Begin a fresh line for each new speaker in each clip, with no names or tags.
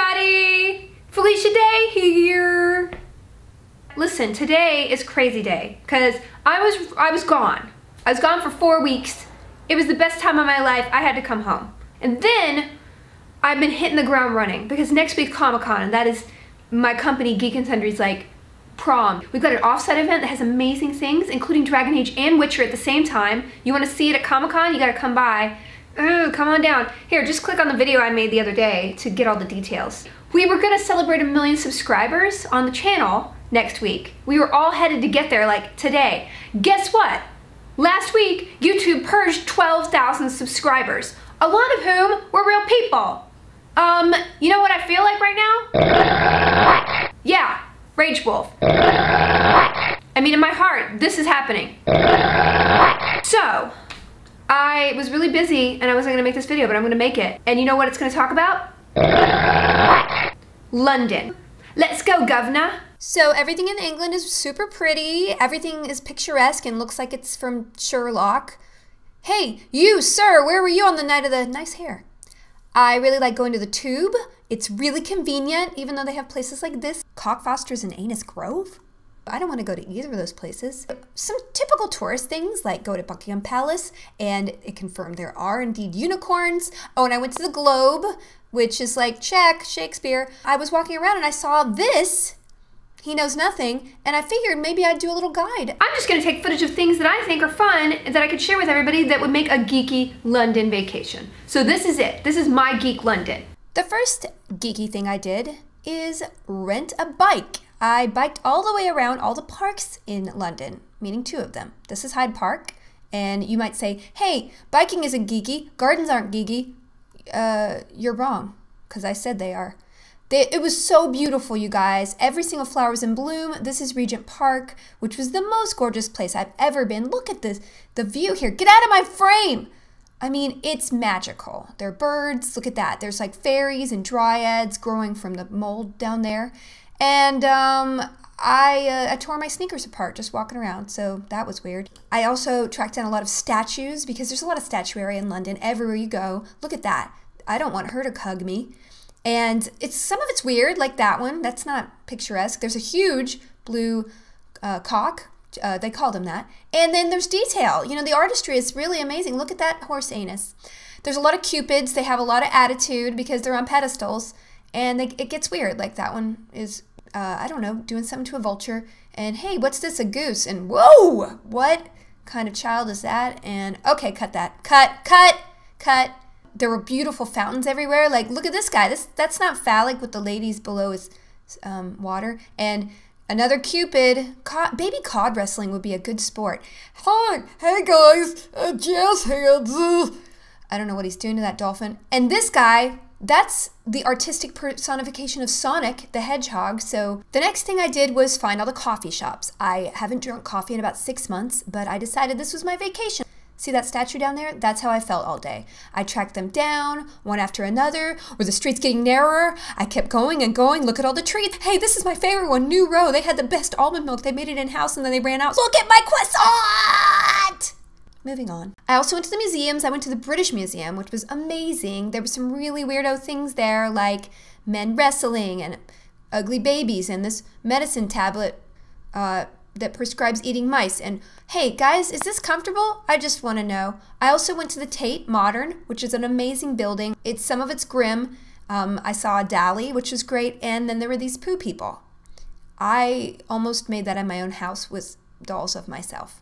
everybody! Felicia Day here. Listen, today is crazy day because I was gone. I was gone for 4 weeks. It was the best time of my life. I had to come home. And then I've been hitting the ground running because next week's Comic-Con, and that is my company Geek and Sundry's like prom. We've got an offsite event that has amazing things, including Dragon Age and Witcher at the same time. You want to see it at Comic-Con? You gotta come by. Come on down. Here, just click on the video I made the other day to get all the details. We were gonna celebrate 1 million subscribers on the channel next week. We were all headed to get there like today. Guess what? Last week, YouTube purged 12,000 subscribers, a lot of whom were real people. You know what I feel like right now? Yeah, Rage Wolf. I mean, in my heart, this is happening. So, I was really busy and I wasn't gonna make this video, but I'm gonna make it. And you know what it's gonna talk about? London. Let's go, governor. So everything in England is super pretty. Everything is picturesque and looks like it's from Sherlock. Hey, you, sir, where were you on the night of the nice hair? I really like going to the Tube. It's really convenient, even though they have places like this. Cockfosters and Anus Grove? I don't want to go to either of those places. Some typical tourist things like go to Buckingham Palace, and it confirmed there are indeed unicorns. Oh, and I went to the Globe, which is like, check, Shakespeare. I was walking around and I saw this, He Knows Nothing, and I figured maybe I'd do a little guide. I'm just gonna take footage of things that I think are fun that I could share with everybody that would make a geeky London vacation. So this is it. This is my Geek London. The first geeky thing I did is rent a bike. I biked all the way around all the parks in London, meaning 2 of them. This is Hyde Park, and you might say, hey, biking isn't geeky, gardens aren't geeky. You're wrong, because I said they are. It was so beautiful, you guys. Every single flower was in bloom. This is Regent Park, which was the most gorgeous place I've ever been. Look at this, the view here. Get out of my frame! I mean, it's magical. There are birds, look at that. There's like fairies and dryads growing from the mold down there. And I tore my sneakers apart just walking around, so that was weird. I also tracked down a lot of statues because there's a lot of statuary in London everywhere you go. Look at that. I don't want her to hug me. And some of it's weird, like that one. That's not picturesque. There's a huge blue cock. They called him that. And then there's detail. You know, the artistry is really amazing. Look at that horse anus. There's a lot of cupids. They have a lot of attitude because they're on pedestals. And it gets weird. Like that one is, I don't know, doing something to a vulture. And hey, what's this, a goose? And whoa, what kind of child is that? And okay, cut that. Cut. There were beautiful fountains everywhere. Like, look at this guy. That's not phallic with the ladies below his water. And another cupid. Baby cod wrestling would be a good sport. Hi, hey guys, jazz hands. I don't know what he's doing to that dolphin. And this guy, that's the artistic personification of Sonic the Hedgehog. So the next thing I did was find all the coffee shops. I haven't drunk coffee in about 6 months, but I decided this was my vacation. See that statue down there? That's how I felt all day. I tracked them down, one after another. Were the streets getting narrower? I kept going and going. Look at all the trees. Hey, this is my favorite one, New Row. They had the best almond milk. They made it in-house and then they ran out. Look at my croissant! Moving on. I also went to the museums. I went to the British Museum, which was amazing. There were some really weirdo things there, like men wrestling and ugly babies and this medicine tablet that prescribes eating mice. And hey guys, is this comfortable? I just want to know. I also went to the Tate Modern, which is an amazing building. Some of it's grim. I saw a Dali, which was great, and then there were these poo people. I almost made that in my own house with dolls of myself.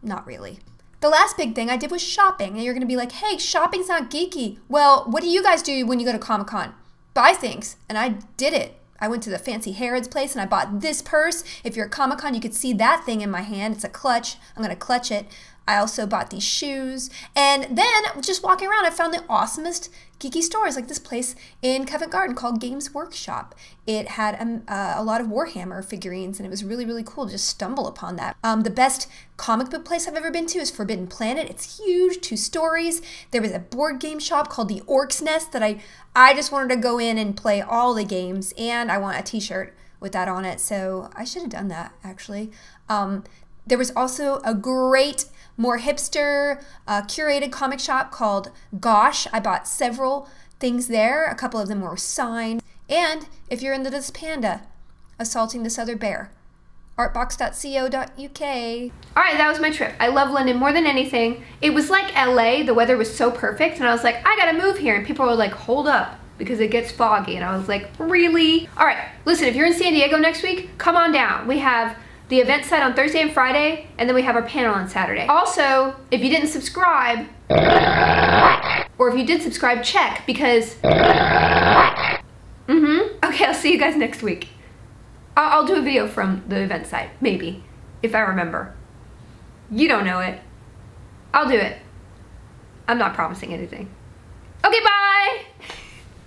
Not really. The last big thing I did was shopping, and you're gonna be like, hey, shopping's not geeky. Well, what do you guys do when you go to Comic-Con? Buy things, and I did it. I went to the Fancy Harrods place and I bought this purse. If you're at Comic-Con, you could see that thing in my hand. It's a clutch. I'm gonna clutch it. I also bought these shoes. And then just walking around, I found the awesomest geeky stores, like this place in Covent Garden called Games Workshop. It had a lot of Warhammer figurines, and it was really, really cool to just stumble upon that. The best comic book place I've ever been to is Forbidden Planet. It's huge, 2 stories. There was a board game shop called the Orc's Nest that I just wanted to go in and play all the games, and I want a t-shirt with that on it, so I should have done that, actually. There was also a great, more hipster, curated comic shop called Gosh. I bought several things there. A couple of them were signed. And if you're into this panda assaulting this other bear, artbox.co.uk. All right, that was my trip. I love London more than anything. It was like LA, the weather was so perfect, and I was like, I gotta move here. And people were like, hold up, because it gets foggy. And I was like, really? All right, listen, if you're in San Diego next week, come on down. We have the event site on Thursday and Friday, and then we have our panel on Saturday. Also, if you didn't subscribe, or if you did subscribe, check, because, okay, I'll see you guys next week. I'll do a video from the event site, maybe, if I remember. You don't know it. I'll do it. I'm not promising anything. Okay, bye!